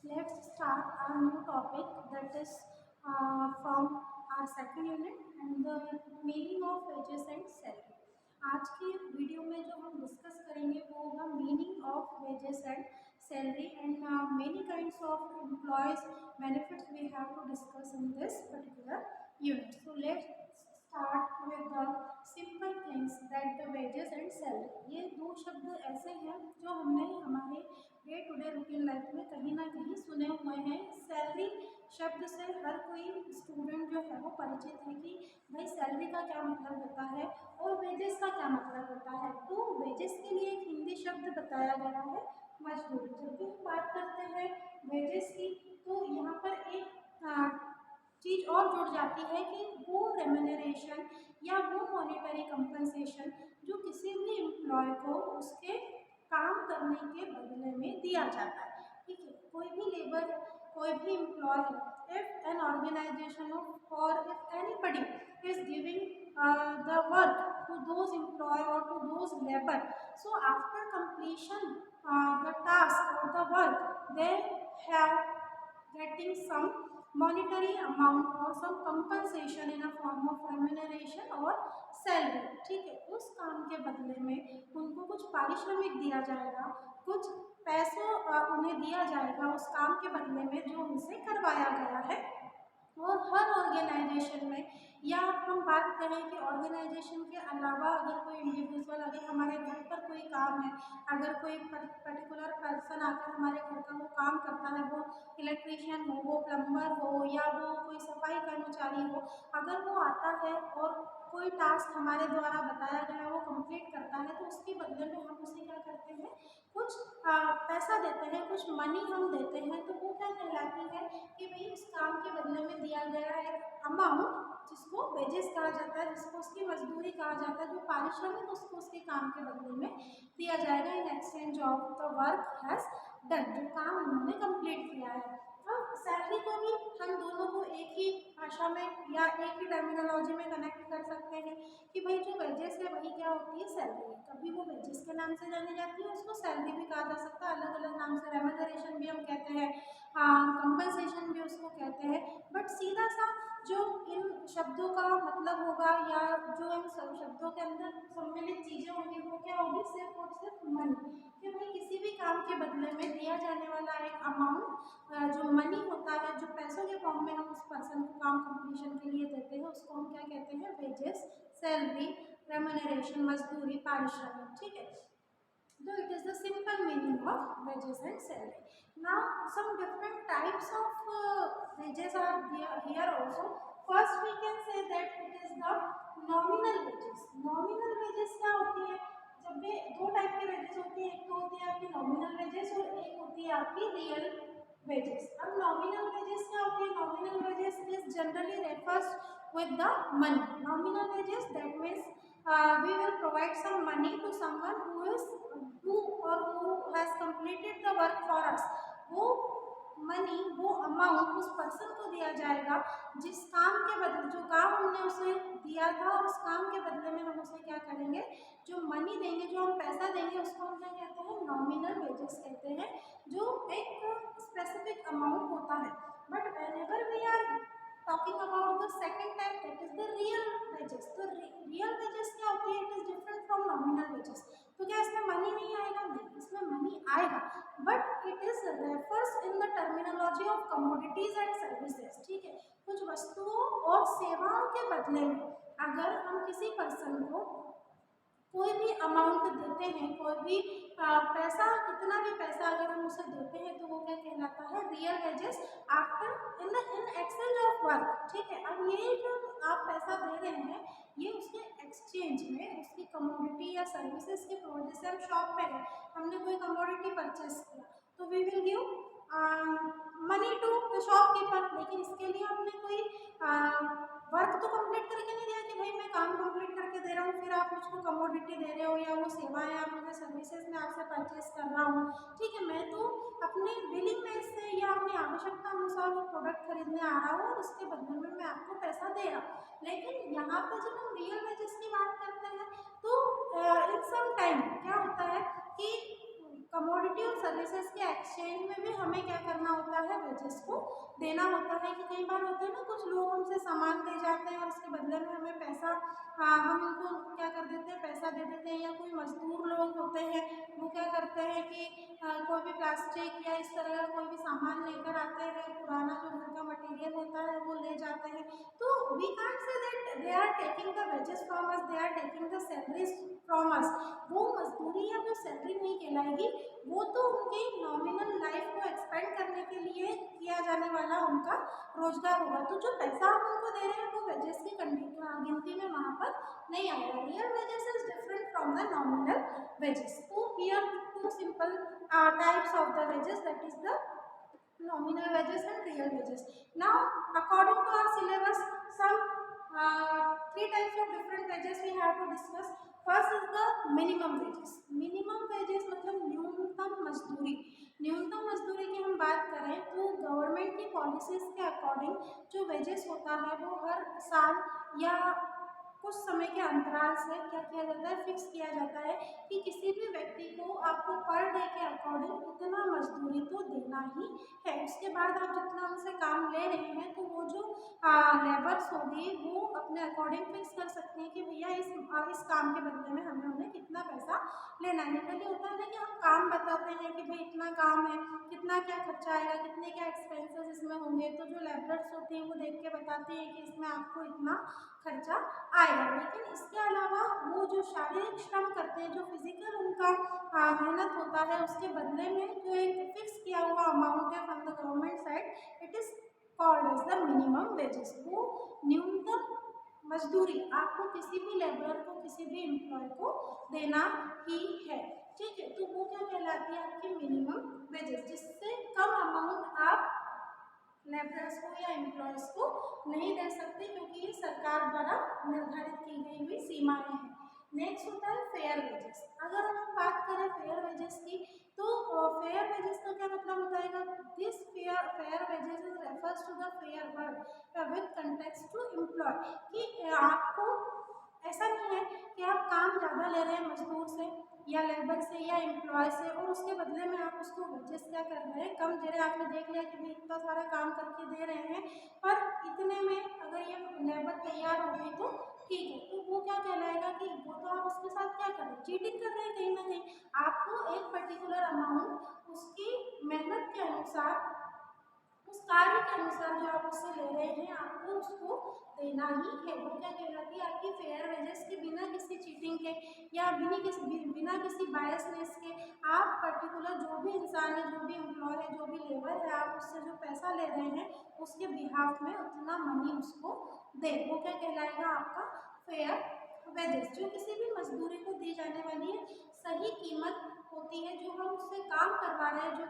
let's start our new topic that is from our second unit and the meaning of wages and salary. आज की video में जो हम discuss करेंगे वो होगा meaning of wages and salary and many kinds of employees benefits we have to discuss in this particular unit. So let's start with the simple things that the wages and salary. ये दो शब्द ऐसे हैं जो हमने हमारे day to day routine life में कहीं ना कहीं सुने हुए हैं. सैलरी शब्द से हर कोई स्टूडेंट जो है वो परिचित है कि भाई सैलरी का क्या मतलब होता है और वेजेस का क्या मतलब होता है. तो वेजेस के लिए एक हिंदी शब्द बताया गया है मजदूरी. जब भी हम बात करते हैं वेजेस की तो यहाँ पर एक चीज़ और जुड़ जाती है कि वो रेम्यूनरेशन या वो मॉनेटरी कंपनसेशन जो किसी भी एम्प्लॉय को उसके काम करने के बदले में दिया जाता है. ठीक है, कोई भी लेबर, कोई भी एम्प्लॉय, इफ एन ऑर्गेनाइजेशन और if anybody is giving the work to those employee or to those labor, so after completion the task or the work they have getting some monetary amount or some compensation in a form of remuneration or salary. ठीक है, उस काम के बदले में उनको कुछ पारिश्रमिक दिया जाएगा, कुछ पैसों उन्हें दिया जाएगा उस काम के बदले में जो उनसे करवाया गया है. और हर ऑर्गेनाइजेशन में या हम बात करें कि ऑर्गेनाइजेशन के अलावा अगर कोई इंडिविजुअल, अगर हमारे घर पर कोई काम है, अगर कोई पर्टिकुलर पर्सन आकर हमारे घर का वो काम करता है, वो इलेक्ट्रीशियन हो, वो प्लम्बर हो या वो कोई सफाई कर्मचारी हो, अगर वो आता है और कोई टास्क हमारे द्वारा बताया गया वो कंप्लीट करता है तो उसके बदले में हम उसे क्या करते हैं, कुछ पैसा देते हैं, कुछ मनी हम देते हैं. तो वो क्या कहलाती है कि भाई उस काम के बदले में दिया गया एक अमाउंट जिसको वेजेस कहा जाता है, जिसको उसकी मजदूरी कहा जाता है, जो पारिश्रमिक उसको उसके काम के बदले में दिया जाएगा in exchange of the work has done, जो काम उन्होंने कंप्लीट किया है. अब सैलरी को भी हम दोनों को एक ही भाषा में या एक ही टर्मिनोलॉजी में कनेक्ट कर सकते हैं कि भाई जो वेजेस है वही क्या होती है, सैलरी. कभी वो वेजेस के नाम से जानी जाती है, उसको सैलरी भी कहा जा सकता है, अलग अलग नाम से. रेम्यूनरेशन भी हम कहते हैं, कंपनसेशन भी उसको कहते हैं. बट सीधा सा जो इन शब्दों का मतलब होगा या जो इन सब शब्दों के अंदर सम्मिलित चीज़ें होंगी वो क्या होगी, सिर्फ और सिर्फ मनी. कि भाई किसी भी काम के बदले में दिया जाने वाला एक अमाउंट जो मनी होता है, जो पैसों के फॉर्म में हम उस पर्सन को काम कंप्लीशन के लिए देते हैं, उसको हम क्या कहते हैं, वेजेस, सैलरी, रेम्यूनरेशन, मजदूरी, पारिश्रमिक. ठीक है, so it is the simple meaning of wages and salary. Now some different types of wages are there here also. First we can say that it is the nominal wages. Nominal wages क्या होती है, जब भी दो type के wages होती है, एक तो होती है आपकी नॉमिनल वेजेस और एक होती है आपकी रियल वेजेस. अब नॉमिनल वेजेस क्या होती है, nominal wages is generally refers with the money. Nominal wages, that means we will provide some money to someone who has completed the work for us. वो मनी, वो amount उस person को दिया जाएगा जिस काम के बदले, जो काम हमने उसे दिया था और उस काम के बदले में हम उसे क्या करेंगे, जो मनी देंगे, जो हम पैसा देंगे, उसको हम क्या कहते हैं, नॉमिनल वेजेस कहते हैं, जो एक स्पेसिफिक अमाउंट होता है. But whenever we are talking about the second type, that is the real wages. तो real wages क्या होती है, it is different from nominal wages. तो क्या इसमें मनी नहीं आएगा, नहीं, इसमें मनी आएगा, but it is refers in the terminology of commodities and services. ठीक है, कुछ वस्तुओं और सेवाओं के बदले में अगर हम किसी पर्सन को कोई भी अमाउंट देते हैं, कोई भी पैसा, कितना भी पैसा अगर हम उसे देते हैं तो वो क्या कहलाता है, real wages after in exchange of work. ठीक है, अब ये जो आप पैसा दे रहे हैं ये उसके एक्सचेंज में उसकी कमोडिटी या सर्विसेज के प्रोवाइड. जैसे हम शॉप पे गए, हमने कोई कमोडिटी परचेस किया तो we will give money to the shopkeeper, लेकिन इसके लिए हमने कोई वर्क तो कंप्लीट करके नहीं दिया कि भाई मैं काम कंप्लीट करके दे रहा हूँ फिर आप मुझको कमोडिटी दे रहे हो या वो सेवाएं आप मुझे सर्विसेज में आपसे परचेस कर रहा हूँ. ठीक है, मैं तो अपने विलिंगनेस से या अपनी आवश्यकता अनुसार वो प्रोडक्ट खरीदने आ रहा हूँ और उसके बदले में मैं आपको पैसा दे रहा हूँ. लेकिन यहाँ पर जब हम रियल वेजेस की बात करते हैं तो इन सम टाइम क्या होता है कि कमोडिटी और सर्विसेज के एक्सचेंज में भी हमें क्या करना होता है, वेजेस को देना होता है। कि कई बार होता है ना, कुछ लोग हमसे सामान ले जाते हैं और उसके बदले में हमें पैसा, हम उनको क्या कर देते हैं, पैसा दे देते हैं। या कोई मजदूर लोग होते हैं, वो क्या करते हैं कि कोई भी प्लास्टिक या इस तरह का कोई भी सामान लेकर आते हैं, पुराना जो घर का मटेरियल होता है वो ले जाते हैं। तो we can't say that they are taking the wages from us, they are taking the salaries from us. वो मजदूरी या जो सैलरी नहीं कहलाएगी, वो तो उनके नॉमिनल लाइफ को एक्सपेंड करने के लिए किया जाने वाला उनका रोजगार होगा। तो जो पैसा हम उनको दे रहे हैं वो वेजेस की गिनती में वहाँ पर नहीं आएगा। Real wages is different from the nominal wages. तो here two simple types of the wages, that is the nominal wages and real wages. Now, according to our syllabus, some three types of different wages we have to discuss. First is the minimum wages. Minimum wages मतलब न्यूनतम मजदूरी। न्यूनतम मजदूरी की हम बात करें तो गवर्नमेंट की पॉलिसीज के अकॉर्डिंग जो वेजेस होता है वो हर साल या कुछ समय के अंतराल से क्या किया जाता है, फिक्स किया जाता है कि किसी भी व्यक्ति को आपको पर डे के अकॉर्डिंग इतना मजदूरी तो देना ही है। उसके बाद आप जितना उनसे काम ले रहे हैं तो वो जो लेबर्स होगी वो अपने अकॉर्डिंग फिक्स कर सकते हैं कि भैया इस काम के बदले में हमें उन्हें कितना पैसा लेना है। जनरली होता है ना कि हम काम बताते हैं कि भाई इतना काम है, कितना क्या खर्चा आएगा, कितने क्या एक्सपेंसेस इसमें होंगे। तो जो लेबर्स होती हैं वो देख के बताती हैं कि इसमें आपको इतना खर्चा आएगा। लेकिन इसके अलावा वो जो शारीरिक श्रम करते हैं, जो फिजिकल उनका मेहनत होता है, उसके बदले में जो एक फिक्स किया हुआ अमाउंट है from the government side, it is called as the minimum wages. वो न्यूनतम मजदूरी आपको किसी भी लेबर को, किसी भी एम्प्लॉय को देना ही है। ठीक है, तो वो क्या कहलाती है, आपकी मिनिमम वेजेस। जिससे कम अमाउंट आप लेबरर्स को या एम्प्लॉयज़ को नहीं दे सकते, क्योंकि ये सरकार द्वारा निर्धारित की गई हुई सीमाएं हैं। नेक्स्ट होता है फेयर वेजेस। अगर हम बात करें फेयर वेजेस की, तो फेयर वेजेस का क्या मतलब होता है, this fair wages is refers to the fair work with context to employ. कि आपको ऐसा नहीं है कि आप काम ज़्यादा ले रहे हैं मजदूर से या लेबर से या एम्प्लॉय से, और उसके बदले में आप उसको वेजेस क्या कर रहे हैं, कम दे रहे हैं। आपने देख लिया कि भाई इतना सारा काम करके दे रहे हैं, पर इतने में अगर ये लेबर तैयार हो गई तो ठीक है। तो वो क्या कहलाएगा कि वो तो आप उसके साथ क्या कर रहे हैं, चीटिंग कर रहे हैं कहीं ना कहीं। आपको एक पर्टिकुलर अमाउंट उसकी मेहनत के अनुसार, उस कार्य के अनुसार जो आप उससे ले रहे हैं, आपको उसको देना ही है। वो क्या कहलाती है, आपकी फेयर वेजेस के, बिना किसी चीटिंग के या बिना किसी बायसनेस के आप पर्टिकुलर जो भी इंसान है, जो भी एम्प्लॉय है, जो भी लेबर है, आप उससे जो पैसा ले रहे हैं उसके बिहाफ में उतना मनी उसको दे। वो क्या कहलाएगा, आपका फेयर वेजेस। जो किसी भी मजदूरी को दी जाने वाली है सही कीमत होती है, जो हम उससे काम करवा रहे हैं, जो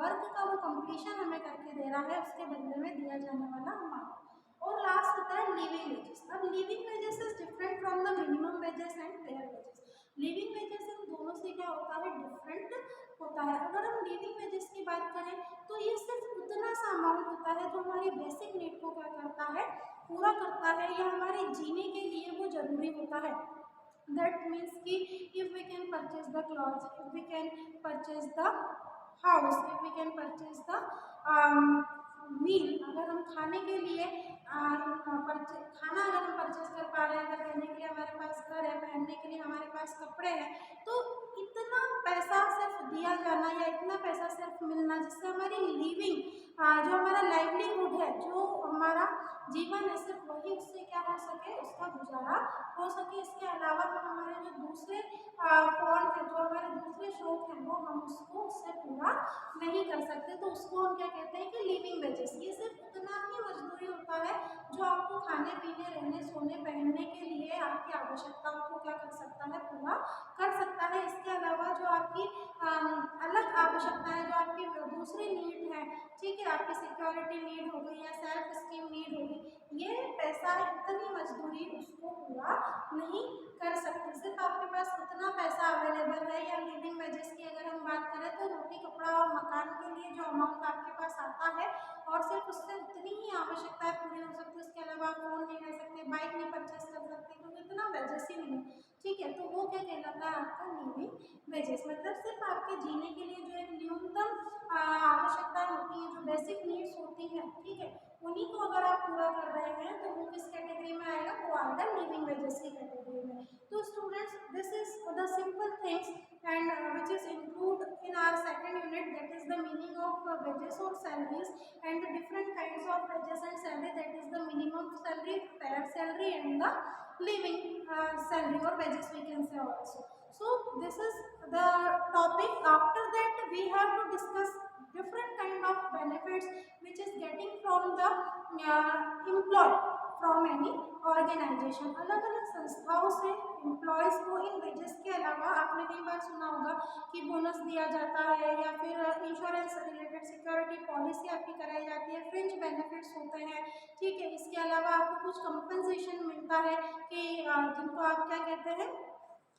वर्क का वो कंप्लीशन हमें करके दे रहा है, उसके बदले में दिया जाने वाला अमाउंट। और लास्ट होता है लिविंग वेजेस। अब living wages is different from the minimum wages and fair wages. Living wages इन दोनों से क्या होता है, डिफरेंट होता है। अगर हम लिविंग वेजेस की बात करें तो ये सिर्फ उतना सा अमाउंट होता है जो हमारी बेसिक नीड को क्या करता है, पूरा करता है, या हमारे जीने के लिए वो जरूरी होता है। That means कि if we can purchase the clothes, if we can purchase the house, if we can purchase the meal, अगर हम खाने के लिए खाना अगर हम परचेज कर पा रहे हैं, अगर रहने के लिए हमारे पास घर है, पहनने के लिए हमारे पास कपड़े हैं, तो इतना पैसा सिर्फ दिया जाना या इतना पैसा सिर्फ मिलना जिससे हमारी लिविंग, जो हमारा लाइवलीहुड है, जो हमारा जीवन है, सिर्फ वही उससे क्या हो सके, उसका गुजारा हो सके। इसके अलावा हम हमारे जो दूसरे फॉन्ट है, जो हमारे दूसरे शौक हैं, वो हम उसको उससे पूरा नहीं कर सकते। तो उसको हम क्या कहते हैं कि लिविंग वेजेस। ये सिर्फ उतना ही मजदूरी होता है जो आपको खाने पीने, रहने, सोने, पहनने के लिए आपकी आवश्यकताओं को क्या कर सकता है, पूरा कर सकता है। इसके अलावा जो आपकी अलग आवश्यकताएं, जो आपकी दूसरी नीड है, ठीक है, आपकी सिक्योरिटी नीड हो गई या सेल्फ स्टीम नीड हो गई, ये पैसा, इतनी मजदूरी उसको पूरा नहीं कर सकते। सिर्फ आपके पास उतना पैसा अवेलेबल है। या लिविंग वेजेस की अगर हम बात करें तो रोटी, कपड़ा और मकान के लिए जो अमाउंट आपके पास आता है, और सिर्फ उससे उतनी ही आवश्यकताएं पूरी हो सकती है। उसके अलावा आप फोन नहीं ले सकते, बाइक नहीं परचेस कर सकते, क्योंकि इतना वेजेस ही नहीं है। ठीक है, तो वो क्या कहलाता है आपका लिविंग वेजेस, मतलब सिर्फ आपके जीने के लिए जो एक न्यूनतम आवश्यकता होती है, जो बेसिक नीड्स होती है, ठीक है, उन्हीं को अगर आप पूरा कर रहे हैं तो वो किस कैटेगरी में आएगा, वो आएगा लिविंग वेजेस की कैटेगरी में। तो students, this is the simple things and which is include in our second unit, that is the meaning of wages और salaries and the different kinds of wages and salary, that is the minimum salary, fair salary and the living salary or wages we can say also. So this is the topic. After that we have to discuss different kind of benefits which is getting from the employee from any organization. अलग अलग संस्थाओं से employees को in wages के अलावा आपने कई बार सुना होगा कि बोनस दिया जाता है या फिर इंश्योरेंस रिलेटेड सिक्योरिटी पॉलिसी आपकी कराई जाती है, फ्रिंज बेनिफिट्स होते हैं, ठीक है। इसके अलावा आपको कुछ कंपनसेशन मिलता है कि जिनको आप क्या कहते हैं,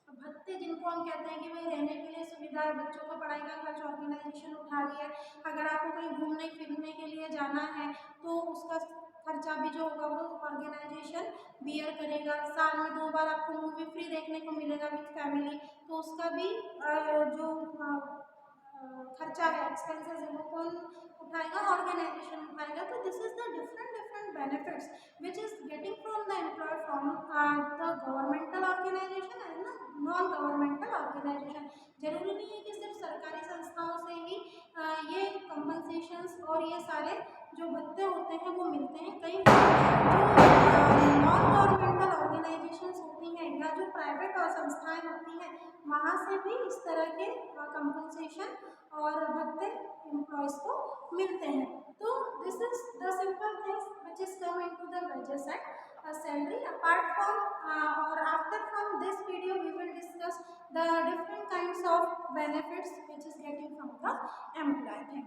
भत्ते, जिनको हम कहते हैं कि भाई रहने के लिए सुविधा है, बच्चों का पढ़ाई का खर्च ऑर्गेनाइजेशन उठा रही है, अगर आपको कहीं घूमने फिरने के लिए जाना है तो उसका खर्चा भी जो होगा वो ऑर्गेनाइजेशन बियर करेगा। साल में 2 बार आपको मूवी फ्री देखने को मिलेगा विथ फैमिली, तो उसका भी जो खर्चा है, एक्सपेंसेस है, वो कौन उठाएगा, ऑर्गेनाइजेशन उठाएगा। तो this is the different benefits which is getting from the employ from the governmental organisation and non governmental organisation. जरूरी नहीं है कि सिर्फ सरकारी संस्थाओं से ही ये कंपनसेशंस और ये सारे जो भत्ते होते हैं वो मिलते हैं, कई जो नॉन गवर्नमेंटल ऑर्गेनाइजेशंस होती हैं या जो प्राइवेट और संस्थाएं होती हैं वहाँ से भी इस तरह के कंपनसेशन और भत्ते एम्प्लॉयज़ को मिलते हैं। तो this is the simple things which is come into the wages and salary. Apart from और after from this video we will discuss the different kinds of benefits which is getting from the employee.